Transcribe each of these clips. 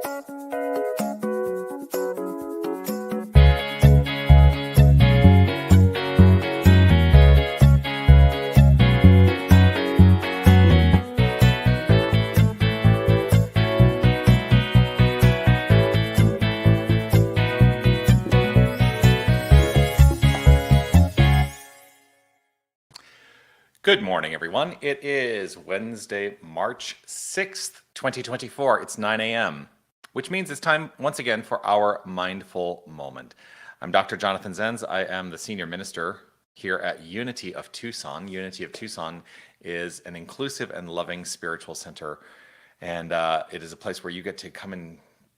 Good morning, everyone. It is Wednesday, March 6th, 2024. It's 9 a.m., which means it's time once again for our mindful moment. I'm Dr. Jonathan Zenz. I am the senior minister here at Unity of Tucson. Unity of Tucson is an inclusive and loving spiritual center, and it is a place where you get to come and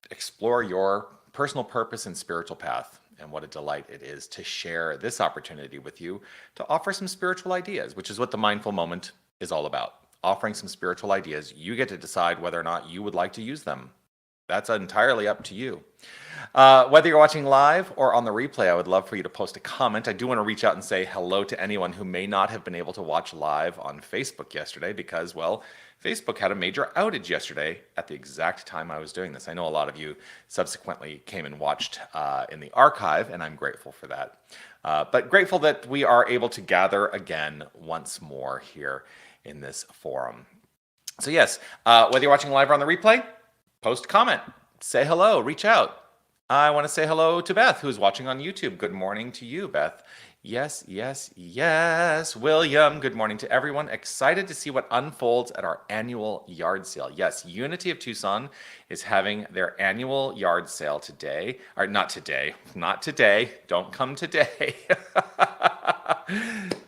explore your personal purpose and spiritual path. And what a delight it is to share this opportunity with you to offer some spiritual ideas, which is what the mindful moment is all about. Offering some spiritual ideas. You get to decide whether or not you would like to use them. That's entirely up to you. Whether you're watching live or on the replay, I would love for you to post a comment. I do want to reach out and say hello to anyone who may not have been able to watch live on Facebook yesterday because, well, Facebook had a major outage yesterday at the exact time I was doing this. I know a lot of you subsequently came and watched in the archive, and I'm grateful for that. But grateful that we are able to gather again once more here in this forum. So yes, whether you're watching live or on the replay, post a comment, say hello, reach out. I want to say hello to Beth, who's watching on YouTube. Good morning to you, Beth. Yes, yes, yes. William, good morning to everyone. Excited to see what unfolds at our annual yard sale. Yes, Unity of Tucson is having their annual yard sale today. Or not today. Don't come today.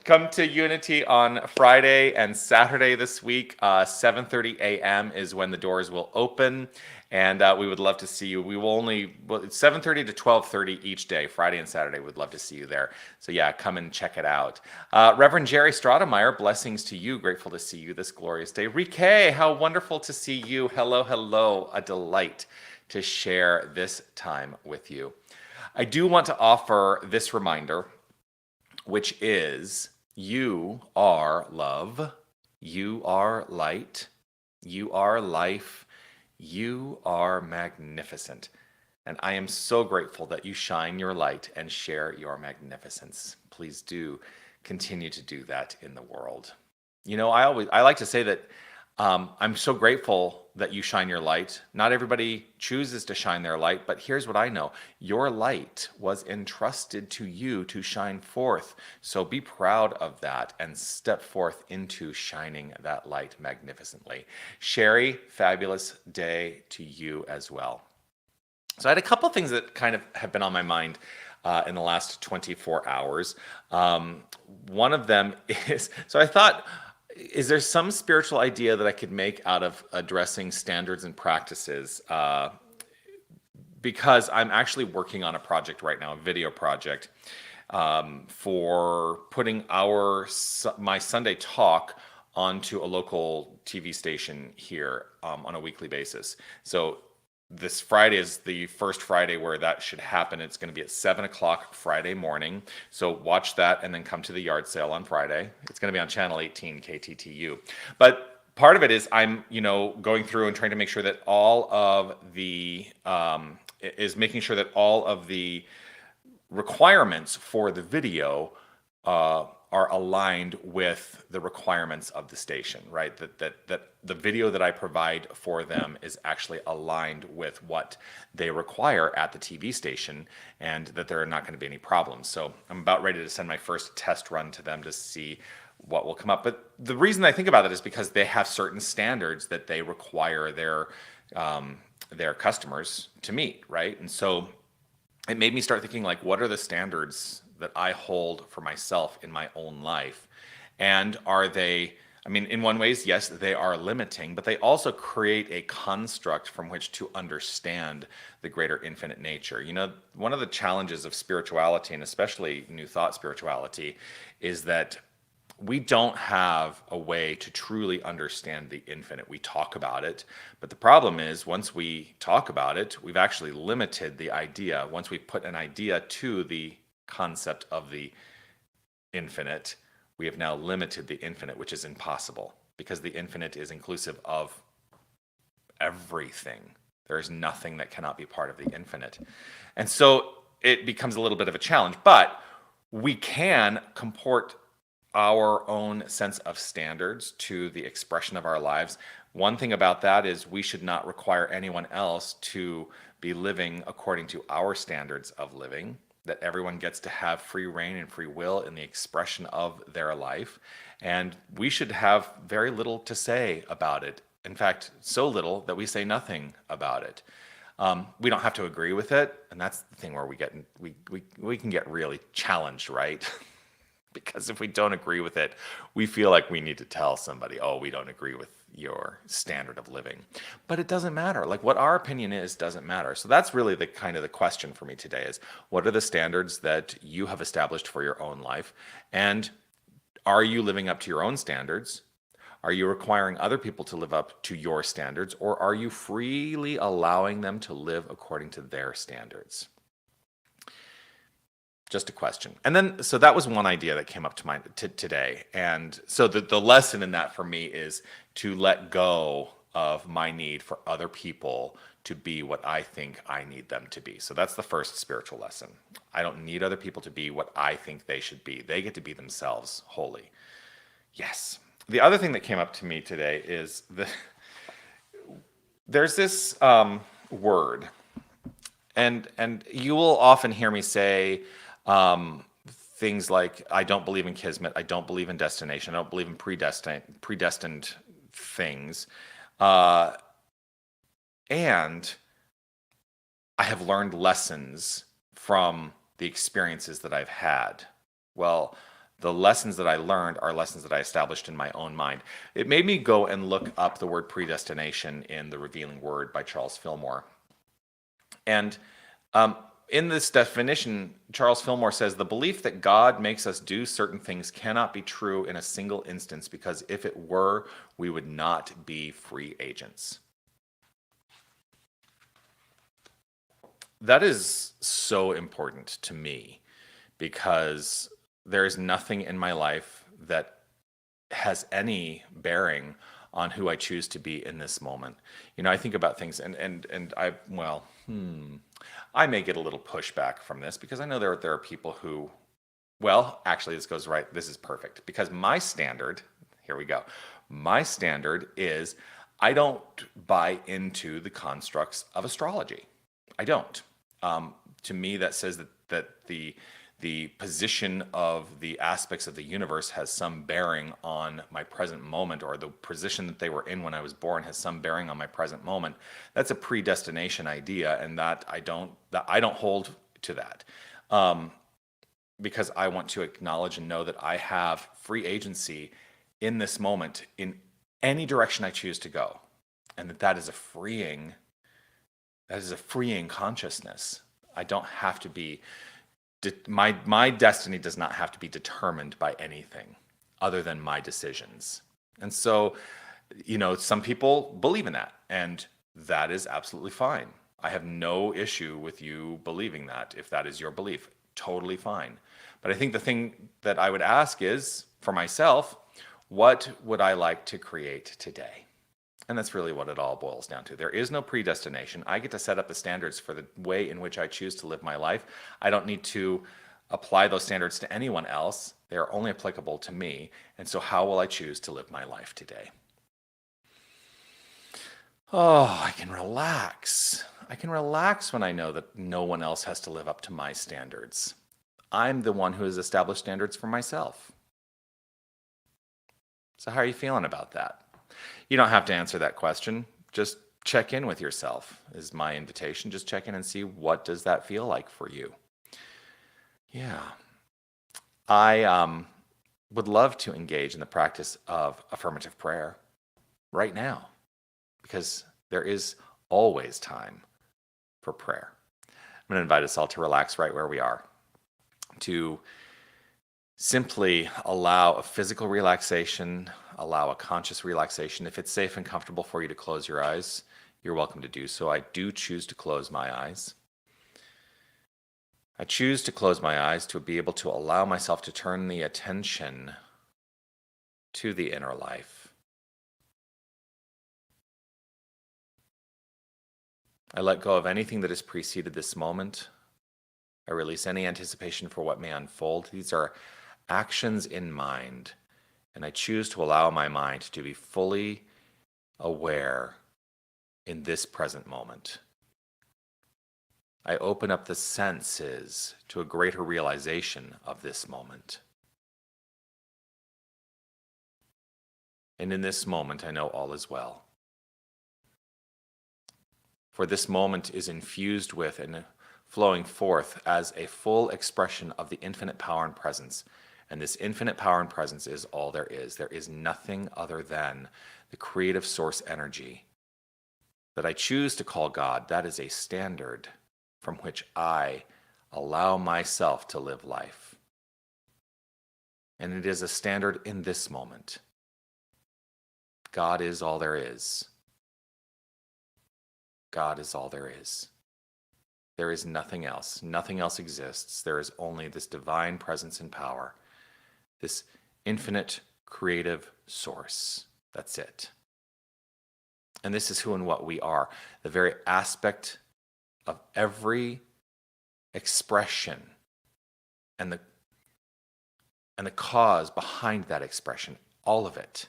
Come to Unity on Friday and Saturday this week. 7:30 a.m. is when the doors will open. And we would love to see you. We will only, it's 7:30 to 12:30 each day, Friday and Saturday. We'd love to see you there. So yeah, come and check it out. Reverend Jerry Stratemeyer, blessings to you. Grateful to see you this glorious day. Rike, how wonderful to see you. Hello, hello. A delight to share this time with you. I do want to offer this reminder, which is you are love, you are light, you are life, you are magnificent. And I am so grateful that you shine your light and share your magnificence. Please do continue to do that in the world. You know, I like to say that I'm so grateful that you shine your light. Not everybody chooses to shine their light, but here's what I know. Your light was entrusted to you to shine forth. So be proud of that and step forth into shining that light magnificently. Sherry, fabulous day to you as well. So I had a couple things that kind of have been on my mind in the last 24 hours. One of them is, so I thought, is there some spiritual idea that I could make out of addressing standards and practices? Because I'm actually working on a project right now, a video project, for putting my Sunday talk onto a local TV station here on a weekly basis. So this Friday is the first Friday where that should happen. It's going to be at 7 o'clock Friday morning. So watch that and then come to the yard sale on Friday. It's going to be on channel 18 KTTU. But part of it is I'm, going through and trying to make sure that all of the requirements for the video are aligned with the requirements of the station, right? That the video that I provide for them is actually aligned with what they require at the TV station, and that there are not going to be any problems. So I'm about ready to send my first test run to them to see what will come up. But the reason I think about it is because they have certain standards that they require their customers to meet, right? And so it made me start thinking, like, what are the standards that I hold for myself in my own life? And are they, in one ways, yes, they are limiting, but they also create a construct from which to understand the greater infinite nature. One of the challenges of spirituality, and especially New Thought spirituality, is that we don't have a way to truly understand the infinite. We talk about it, but the problem is once we talk about it, we've actually limited the idea. Once we put an idea to the concept of the infinite, we have now limited the infinite, which is impossible because the infinite is inclusive of everything. There is nothing that cannot be part of the infinite. And so it becomes a little bit of a challenge, but we can comport our own sense of standards to the expression of our lives. One thing about that is we should not require anyone else to be living according to our standards of living, that everyone gets to have free reign and free will in the expression of their life. And we should have very little to say about it. In fact, so little that we say nothing about it. We don't have to agree with it, and that's the thing where we can get really challenged, right? Because if we don't agree with it, we feel like we need to tell somebody, oh, we don't agree with your standard of living. But it doesn't matter. Like, what our opinion is doesn't matter. So that's really the kind of the question for me today is, what are the standards that you have established for your own life? And are you living up to your own standards? Are you requiring other people to live up to your standards, or are you freely allowing them to live according to their standards? Just a question. And then, so that was one idea that came up to mind today. And so the lesson in that for me is to let go of my need for other people to be what I think I need them to be. So that's the first spiritual lesson. I don't need other people to be what I think they should be. They get to be themselves wholly. Yes. The other thing that came up to me today is there's this word, and you will often hear me say things like, I don't believe in kismet, I don't believe in destination, I don't believe in predestined things, and I have learned lessons from the experiences that I've had. Well, the lessons that I learned are lessons that I established in my own mind. It made me go and look up the word predestination in The Revealing Word by Charles Fillmore. And in this definition, Charles Fillmore says, the belief that God makes us do certain things cannot be true in a single instance, because if it were, we would not be free agents. That is so important to me, because there is nothing in my life that has any bearing on who I choose to be in this moment. You know, I think about things, and I may get a little pushback from this, because I know there are people who, well, actually this is perfect, because my standard, here we go. My standard is, I don't buy into the constructs of astrology. I don't. To me, that says that the position of the aspects of the universe has some bearing on my present moment, or the position that they were in when I was born has some bearing on my present moment. That's a predestination idea, and that I don't hold to that, because I want to acknowledge and know that I have free agency in this moment in any direction I choose to go, and that is a freeing consciousness. I don't have to be. My destiny does not have to be determined by anything other than my decisions. And so, you know, some people believe in that, and that is absolutely fine. I have no issue with you believing that. If that is your belief, totally fine. But I think the thing that I would ask is, for myself, what would I like to create today? And that's really what it all boils down to. There is no predestination. I get to set up the standards for the way in which I choose to live my life. I don't need to apply those standards to anyone else. They are only applicable to me. And so how will I choose to live my life today? Oh, I can relax. I can relax when I know that no one else has to live up to my standards. I'm the one who has established standards for myself. So how are you feeling about that? You don't have to answer that question. Just check in with yourself is my invitation. Just check in and see, what does that feel like for you? Yeah. I would love to engage in the practice of affirmative prayer right now, because there is always time for prayer. I'm going to invite us all to relax right where we are, to simply allow a physical relaxation, allow a conscious relaxation. If it's safe and comfortable for you to close your eyes, you're welcome to do so. I do choose to close my eyes. I choose to close my eyes to be able to allow myself to turn the attention to the inner life. I let go of anything that has preceded this moment. I release any anticipation for what may unfold. These are actions in mind, and I choose to allow my mind to be fully aware in this present moment. I open up the senses to a greater realization of this moment. And in this moment, I know all is well. For this moment is infused with and flowing forth as a full expression of the infinite power and presence. And this infinite power and presence is all there is. There is nothing other than the creative source energy that I choose to call God. That is a standard from which I allow myself to live life. And it is a standard in this moment. God is all there is. God is all there is. There is nothing else. Nothing else exists. There is only this divine presence and power, this infinite creative source. That's it. And this is who and what we are. The very aspect of every expression and the cause behind that expression, all of it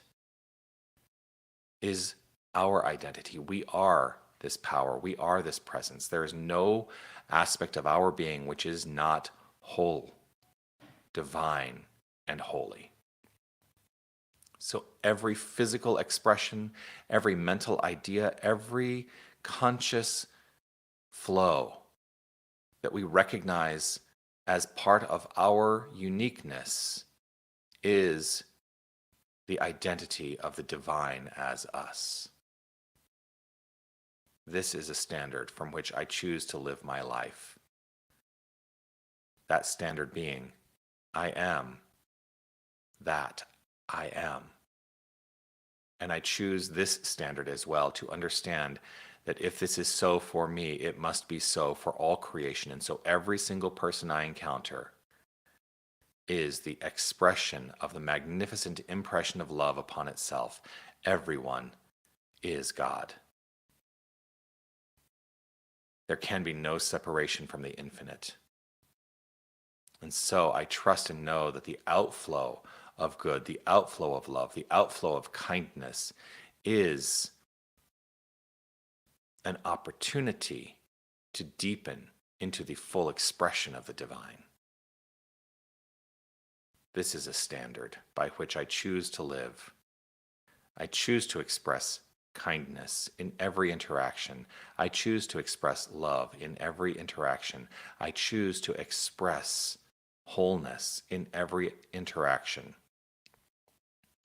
is our identity. We are this power. We are this presence. There is no aspect of our being which is not whole, divine, and holy. So every physical expression, every mental idea, every conscious flow that we recognize as part of our uniqueness is the identity of the divine as us. This is a standard from which I choose to live my life. That standard being, I am that I am. And I choose this standard as well to understand that if this is so for me, it must be so for all creation. And so every single person I encounter is the expression of the magnificent impression of love upon itself. Everyone is God. There can be no separation from the infinite. And so I trust and know that the outflow of good, the outflow of love, the outflow of kindness is an opportunity to deepen into the full expression of the divine. This is a standard by which I choose to live. I choose to express kindness in every interaction. I choose to express love in every interaction. I choose to express wholeness in every interaction.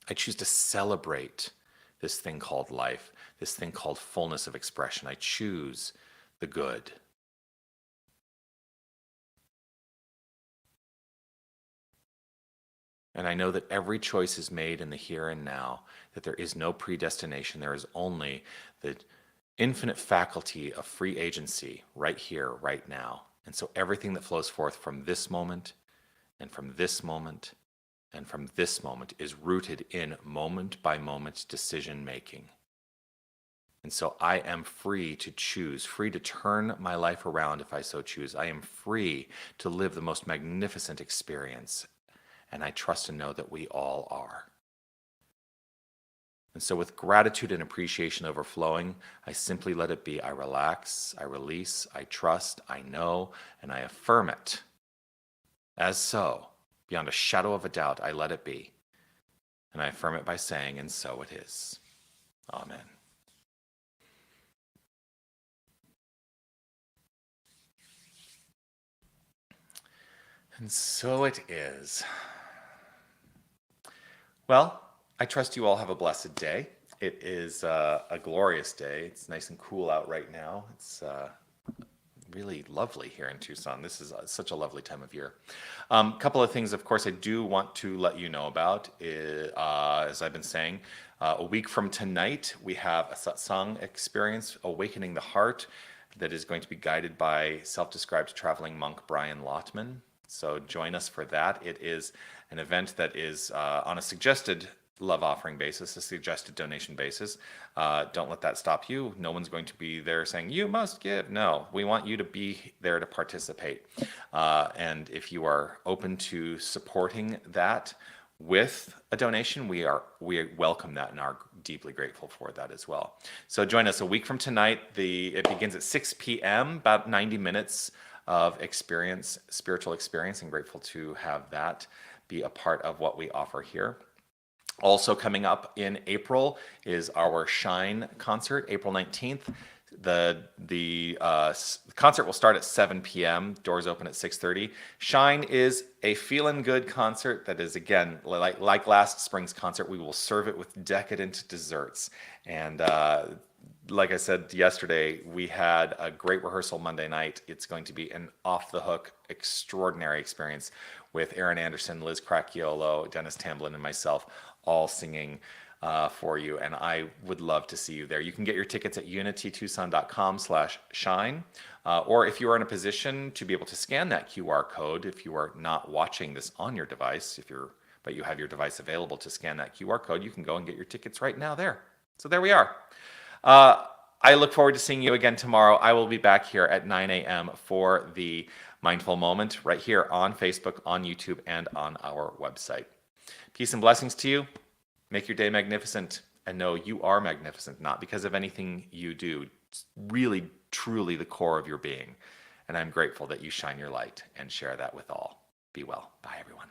I choose to celebrate this thing called life, this thing called fullness of expression. I choose the good. And I know that every choice is made in the here and now, that there is no predestination. There is only the infinite faculty of free agency right here, right now. And so everything that flows forth from this moment and from this moment and from this moment is rooted in moment by moment decision making. And so I am free to choose, free to turn my life around if I so choose. I am free to live the most magnificent experience. And I trust and know that we all are. And so with gratitude and appreciation overflowing, I simply let it be. I relax, I release, I trust, I know, and I affirm it. As so, beyond a shadow of a doubt, I let it be. And I affirm it by saying, and so it is. Amen. And so it is. Well, I trust you all have a blessed day. It is a glorious day. It's nice and cool out right now. It's really lovely here in Tucson. This is such a lovely time of year. A couple of things, of course, I do want to let you know about. As I've been saying, a week from tonight, we have a satsang experience, Awakening the Heart, that is going to be guided by self-described traveling monk Brian Lotman. So join us for that. It is an event that is on a suggested love offering basis, a suggested donation basis. Don't let that stop you. No one's going to be there saying, you must give. No, we want you to be there to participate. And if you are open to supporting that with a donation, we welcome that and are deeply grateful for that as well. So join us a week from tonight. It begins at 6 p.m., about 90 minutes of spiritual experience, and grateful to have that be a part of what we offer here. Also coming up in April is our Shine concert, April 19th. The concert will start at 7 p.m. Doors open at 6:30. Shine is a feeling good concert that is, again, like last spring's concert. We will serve it with decadent desserts. And like I said yesterday, we had a great rehearsal Monday night. It's going to be an off-the-hook, extraordinary experience with Aaron Anderson, Liz Cracchiolo, Dennis Tamblin, and myself all singing for you, and I would love to see you there. You can get your tickets at unitytucson.com/shine, or if you are in a position to be able to scan that QR code, if you are not watching this on your device, but you have your device available to scan that QR code, you can go and get your tickets right now there. So there we are. I look forward to seeing you again tomorrow. I will be back here at 9 a.m. for the Mindful Moment right here on Facebook, on YouTube, and on our website. Peace and blessings to you. Make your day magnificent, and know you are magnificent, not because of anything you do. It's really, truly the core of your being. And I'm grateful that you shine your light and share that with all. Be well. Bye, everyone.